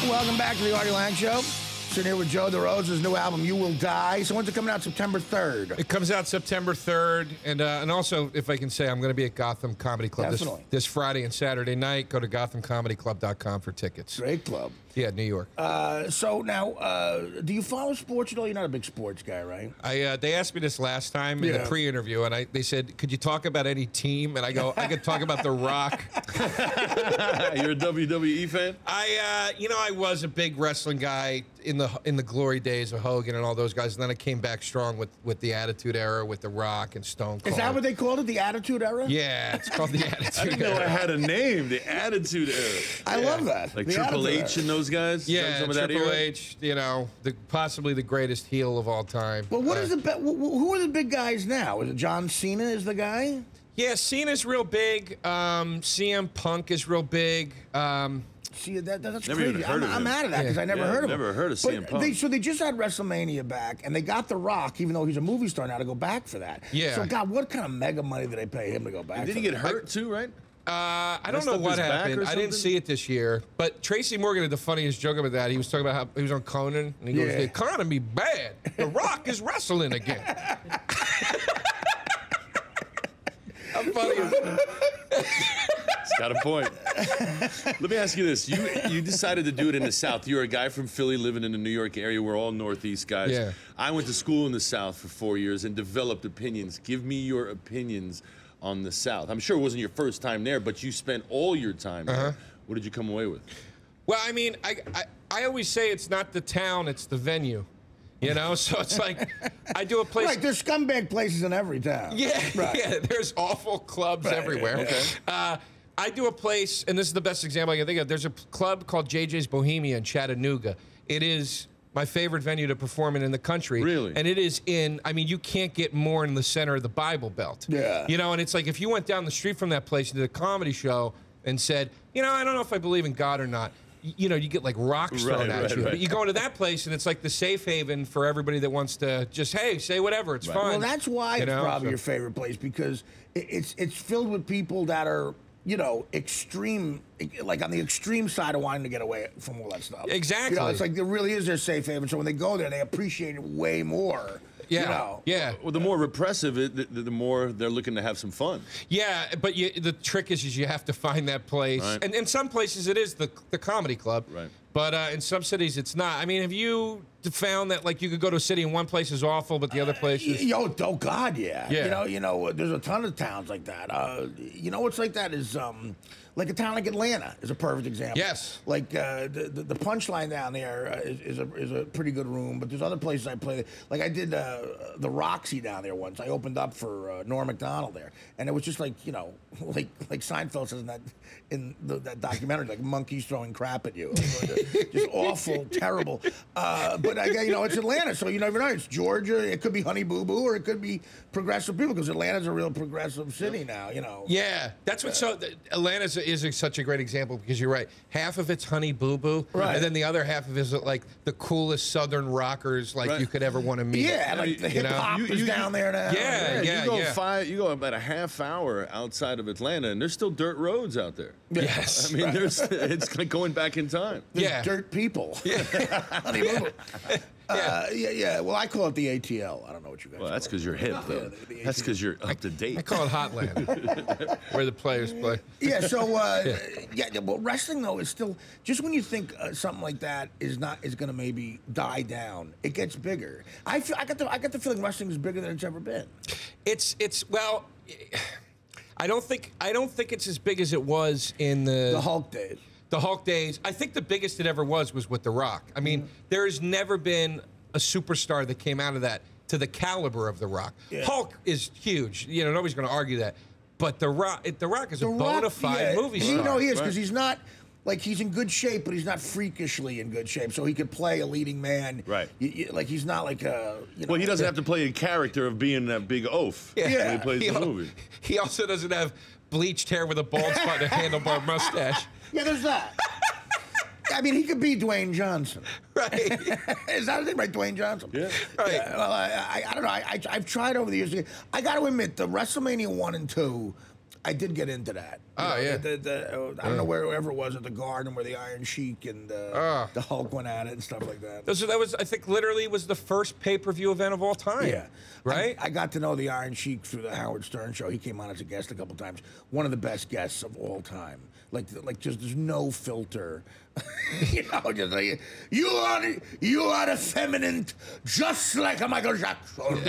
Welcome back to the Artie Lange Show. Sitting here with Joe DeRosa's new album, You Will Die. So when's it coming out? September 3rd. It comes out September 3rd. And also, if I can say, I'm going to be at Gotham Comedy Club this Friday and Saturday night. Go to GothamComedyClub.com for tickets. Great club. Yeah, New York. So now, do you follow sports at all? You're not a big sports guy, right? They asked me this last time in the pre-intervio, and they said, could you talk about any team? And I go, I could talk about The Rock. You're a WWE fan? I was a big wrestling guy in the glory days of Hogan and all those guys, and then I came back strong with the Attitude Era, with The Rock and Stone Cold. Is that what they called it, the Attitude Era? Yeah, it's called the Attitude Era. I didn't know it had a name, the Attitude Era. I love that. Like Triple H and those guys? Yeah, Triple H, possibly the greatest heel of all time. Well, who are the big guys now? Is it John Cena is the guy? Yeah, Cena's real big. CM Punk is real big. See, that's never crazy. I'm out of that because I never heard of him. Never heard of CM Punk. So they just had WrestleMania back, and they got The Rock, even though he's a movie star now, to go back for that. Yeah. So, God, what kind of mega money did they pay him to go back? Did he get hurt too, right? I don't know what happened. I didn't see it this year. But Tracy Morgan had the funniest joke about that. He was talking about how he was on Conan, and he goes, the economy bad. The Rock is wrestling again. How funny is that? He's got a point. Let me ask you this. You decided to do it in the South. You're a guy from Philly living in the New York area. We're all Northeast guys. Yeah. I went to school in the South for 4 years and developed opinions. Give me your opinions on the South. I'm sure it wasn't your first time there, but you spent all your time there. What did you come away with? Well, I mean, I always say it's not the town, it's the venue. You know, so it's like I do a place. Right, there's scumbag places in every town. Yeah, right. Yeah. There's awful clubs everywhere. Okay. I do a place, and this is the best example I can think of. There's a club called JJ's Bohemia in Chattanooga. It is my favorite venue to perform in the country. Really? And it is you can't get more in the center of the Bible Belt. Yeah. You know, and it's like if you went down the street from that place and did a comedy show and said, I don't know if I believe in God or not. You get like rocks thrown at you. But you go into that place and it's like the safe haven for everybody that wants to just, hey, say whatever, it's fun. Well, that's why it's probably your favorite place, because it's filled with people that are, extreme, like on the extreme side of wanting to get away from all that stuff. Exactly. It's like there really is their safe haven. So when they go there, they appreciate it way more. Yeah. Yeah. Well, the more repressive, the more they're looking to have some fun. Yeah, but the trick is you have to find that place. Right. And in some places it is the comedy club. Right. But in some cities it's not. I mean, have you found that like you could go to a city and one place is awful, but the other place is... Oh God, yeah. Yeah. There's a ton of towns like that. What's like that is like a town like Atlanta is a perfect example. Yes. Like the Punchline down there is a pretty good room, but there's other places I play. Like I did the Roxy down there once. I opened up for Norm Macdonald there, and it was just like like Seinfeld says in that documentary, like monkeys throwing crap at you, just awful, terrible. But it's Atlanta, so you never know. It's Georgia. It could be Honey Boo Boo, or it could be progressive people, because Atlanta's a real progressive city now. Yeah, that's what. So Atlanta is such a great example, because you're right. Half of it's Honey Boo Boo, and then the other half of it is like the coolest Southern rockers you could ever want to meet. Yeah, like the hip hop is down there now. Yeah. You go about a half hour outside of Atlanta, and there's still dirt roads out there. Yes. I mean, it's like going back in time. There's dirt people. Yeah. Honey Boo Boo. Yeah. Well, I call it the ATL. I don't know what you guys. Well, that's because you're hip, though. That's because you're up to date. I call it Hotland, where the players play. Yeah. So, well, wrestling though is still, just when you think something like that is going to maybe die down, it gets bigger. I got the feeling wrestling is bigger than it's ever been. Well, I don't think it's as big as it was in the Hulk days. The Hulk days. I think the biggest it ever was with The Rock. I mean, there has never been a superstar that came out of that to the caliber of The Rock. Yeah. Hulk is huge. Nobody's going to argue that. But The Rock is a bona fide movie star. He is, because he's not, like, he's in good shape, but he's not freakishly in good shape. So he could play a leading man. Right. Like, he's not like a, Well, he doesn't have to play a character of being that big oaf when he plays the movie. He also doesn't have bleached hair with a bald spot and a handlebar mustache. Yeah, there's that. I mean, he could be Dwayne Johnson. Right. Is that his name, right? Dwayne Johnson? Yeah. Right. Yeah, well, I don't know. I've tried over the years. I got to admit, the WrestleMania 1 and 2, I did get into that. Yeah. I don't know wherever it was at the Garden where the Iron Sheik and the Hulk went at it and stuff like that. That was, I think, literally was the first pay-per-view event of all time. Yeah. Right? I got to know the Iron Sheik through the Howard Stern show. He came on as a guest a couple times. One of the best guests of all time. Like just there's no filter. Just like you are effeminate, just like a Michael Jackson.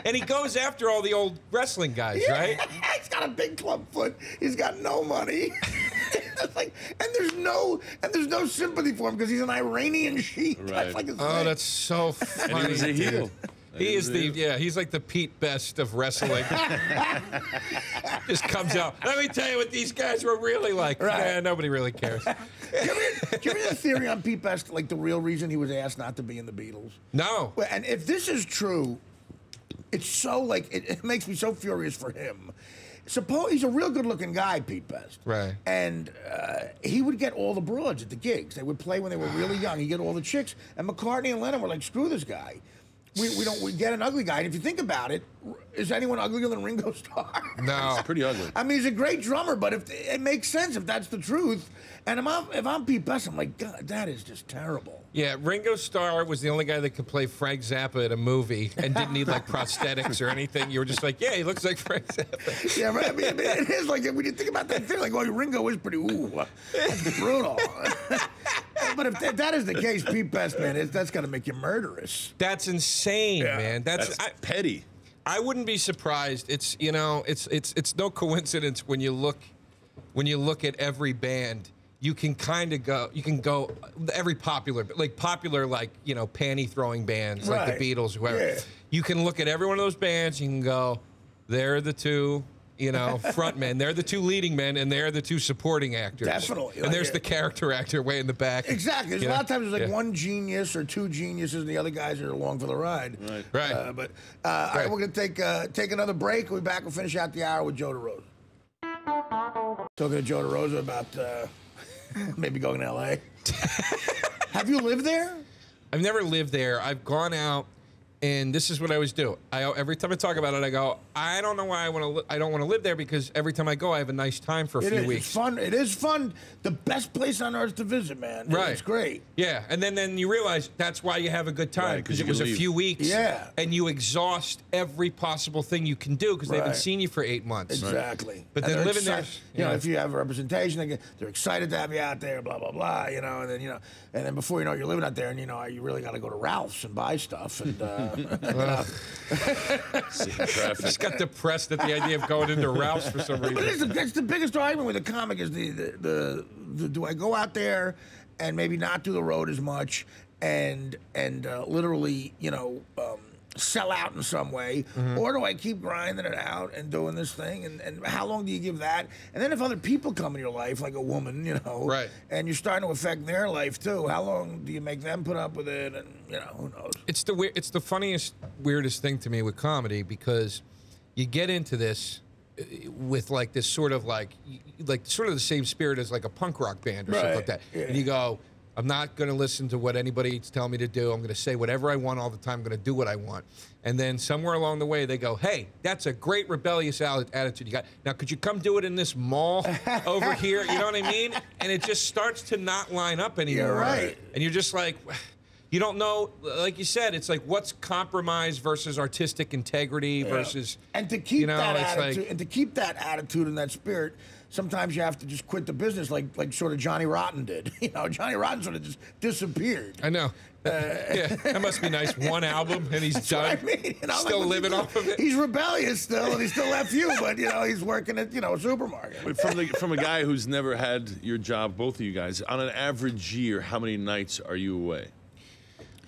And he goes after all the old wrestling guys, right? He's got a big club foot. He's got no money. and there's no sympathy for him because he's an Iranian Sheik. Right. That's like his Oh, thing. that's so funny. And he was a heel. He is he's like the Pete Best of wrestling. Just comes out. Let me tell you what these guys were really like. Right. Man, nobody really cares. Do you ever the theory on Pete Best, like the real reason he was asked not to be in the Beatles? No. And if this is true, it's so it makes me so furious for him. Suppose he's a real good-looking guy, Pete Best. Right. And he would get all the broads at the gigs. They would play when they were really young. He'd get all the chicks. And McCartney and Lennon were like, screw this guy. We get an ugly guy. And if you think about it, is anyone uglier than Ringo Starr? No. It's pretty ugly. I mean, he's a great drummer, but if it makes sense if that's the truth. And if I'm Pete Best, I'm like, God, that is just terrible. Yeah, Ringo Starr was the only guy that could play Frank Zappa at a movie and didn't need like prosthetics or anything. You were just like, yeah, he looks like Frank Zappa. Yeah, right. I mean, it is like when you think about that thing, like, well, Ringo is pretty that's brutal. But if that is the case, Pete Best, man, that's got to make you murderous. That's insane, man. That's petty. I wouldn't be surprised. It's it's no coincidence when you look at every band. You can kind of go every popular panty throwing bands like the Beatles, whoever. Yeah. You can look at every one of those bands. You can go, they're the two, front men. They're the two leading men, and they're the two supporting actors. Definitely. And there's the character actor way in the back. Exactly. There's a lot of times there's like one genius or two geniuses, and the other guys are along for the ride. Right. All right, we're gonna take another break. We'll be back. We'll finish out the hour with Joe DeRosa. Talking to Joe DeRosa about maybe going to L.A. Have you lived there? I've never lived there. I've gone out, and this is what I always do. Every time I talk about it, I go, I don't know why I don't want to live there, because every time I go, I have a nice time for a few weeks. It's fun. It is fun. The best place on earth to visit, man. Right. It's great. Yeah, and then you realize that's why you have a good time, because it was a few weeks. Yeah. And you exhaust every possible thing you can do because they haven't seen you for 8 months. Exactly. Right. But then living there, if you have representation, they're excited to have you out there, blah blah blah, and then before you know it, you're living out there, and you really got to go to Ralph's and buy stuff, and just got depressed at the idea of going into Ralph's for some reason. But that's the biggest argument with the comic is the do I go out there and maybe not do the road as much and literally sell out in some way, or do I keep grinding it out and doing this thing, and how long do you give that? And then if other people come in your life, like a woman, right, and you're starting to affect their life too, how long do you make them put up with it? And who knows? It's the funniest, weirdest thing to me with comedy, because you get into this with like this sort of like sort of the same spirit as like a punk rock band or something like that. Yeah. And you go, I'm not going to listen to what anybody's telling me to do. I'm going to say whatever I want all the time. I'm going to do what I want. And then somewhere along the way, they go, hey, that's a great rebellious attitude you got. Now, could you come do it in this mall over here? You know what I mean? And it just starts to not line up anymore. You're right. And you're just like, you don't know, like you said, it's like what's compromise versus artistic integrity versus... And to keep that attitude, like, and to keep that attitude and that spirit, sometimes you have to just quit the business, like sort of Johnny Rotten did. Johnny Rotten sort of just disappeared. I know. Yeah, that must be nice. One album and he's done. I mean, still living off of it. He's rebellious still, and he still left you, but he's working at a supermarket. But from a guy who's never had your job, both of you guys, on an average year, how many nights are you away?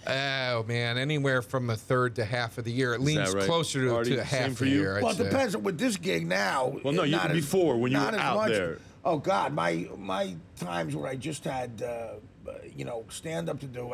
Oh man, anywhere from a third to half of the year. It leans closer to half of the year. Well, it depends. With this gig now. Well, no, before when you were out there. Oh God, my times where I just had stand up to do.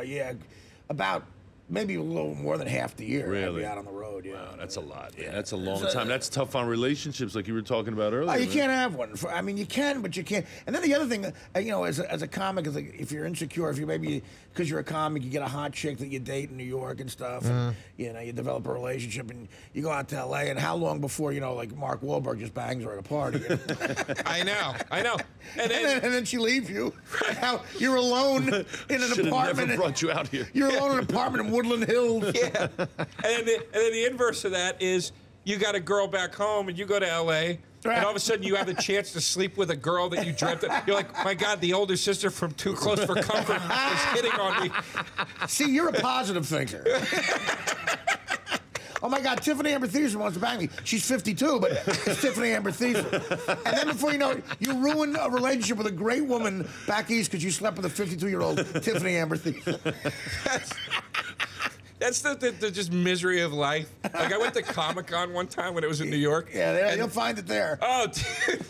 About maybe a little more than half the year. I'd Really? be out on the road. Yeah, Wow, that's a lot. Yeah, that's a long time. That's tough on relationships, like you were talking about earlier. You man. can't have one. I mean, you can, but you can't. And then the other thing, you know, as a comic, is like if you're insecure, if you maybe because you're a comic, you get a hot chick that you date in New York and stuff, and you know, you develop a relationship, and you go out to LA, and how long before you know, like Mark Wahlberg just bangs her at a party? You know? I know. And and then she leaves you. Now you're alone in an Should have apartment. never brought you out here. You're alone in an apartment in Woodland Hills. Yeah. And then the inverse of that is you got a girl back home and you go to L.A. and all of a sudden you have the chance to sleep with a girl that you dreamt of. You're like, my God, the older sister from Too Close for Comfort is hitting on me. See, you're a positive thinker. Oh my God, Tiffany Amber Thiessen wants to bang me. She's 52, but it's Tiffany Amber Thiessen. And then before you know it, you ruin a relationship with a great woman back east because you slept with a 52-year-old Tiffany Amber Thiessen. That's the just misery of life. Like I went to Comic-Con one time when it was in New York. Yeah, you'll find it there. Oh, dude.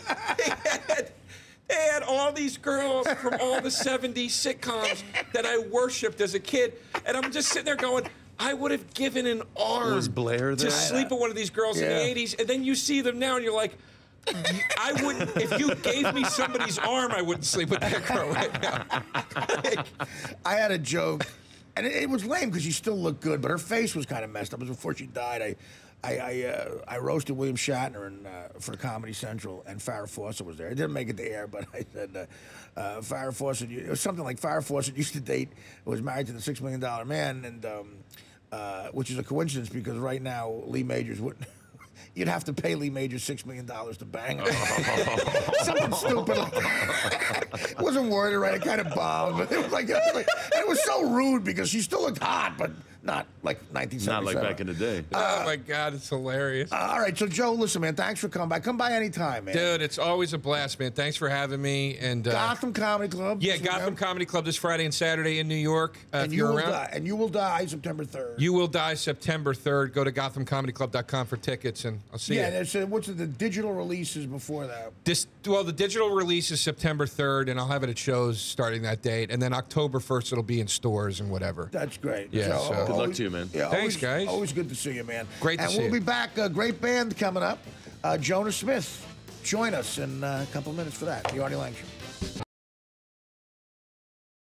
They had all these girls from all the 70s sitcoms that I worshipped as a kid. And I'm just sitting there going, I would have given an arm Was Blair there? to sleep with one of these girls in the 80s. And then you see them now and you're like, I wouldn't, if you gave me somebody's arm, I wouldn't sleep with that girl right now. I had a joke, and it was lame because she still looked good, but her face was kind of messed up. It was before she died. I roasted William Shatner for Comedy Central, and Farrah Fawcett was there. I didn't make it to air, but I said, Farrah Fawcett, it was something like Farrah Fawcett used to date, was married to the $6 Million Man, and which is a coincidence because right now Lee Majors wouldn't. You'd have to pay Lee Majors $6 million to bang her. Something stupid like that. It wasn't worded right. It kind of bombed, but it was like, and it was so rude because she still looked hot, but not like 1977. Not like back in the day. Oh my God, it's hilarious. All right, so Joe, listen, man, thanks for coming by. Come by anytime, man. Dude, it's always a blast, man. Thanks for having me. And Gotham Comedy Club. Yeah, Gotham Comedy Club this Friday and Saturday in New York. And if you you're will around. die. And you will die September 3rd. You will die September 3rd. Go to GothamComedyClub.com for tickets, and I'll see you. Yeah, there's what's the digital releases before that? The digital release is September 3rd, and I'll have it at shows starting that date. And then October 1st, it'll be in stores and whatever. That's great. Yeah, So, so- Good luck to you, man. Yeah, Thanks, always, guys. Always good to see you, man. Great to and see we'll you. be back. A great band coming up. Jonah Smith. Join us in a couple minutes for that. The Artie Lange Show.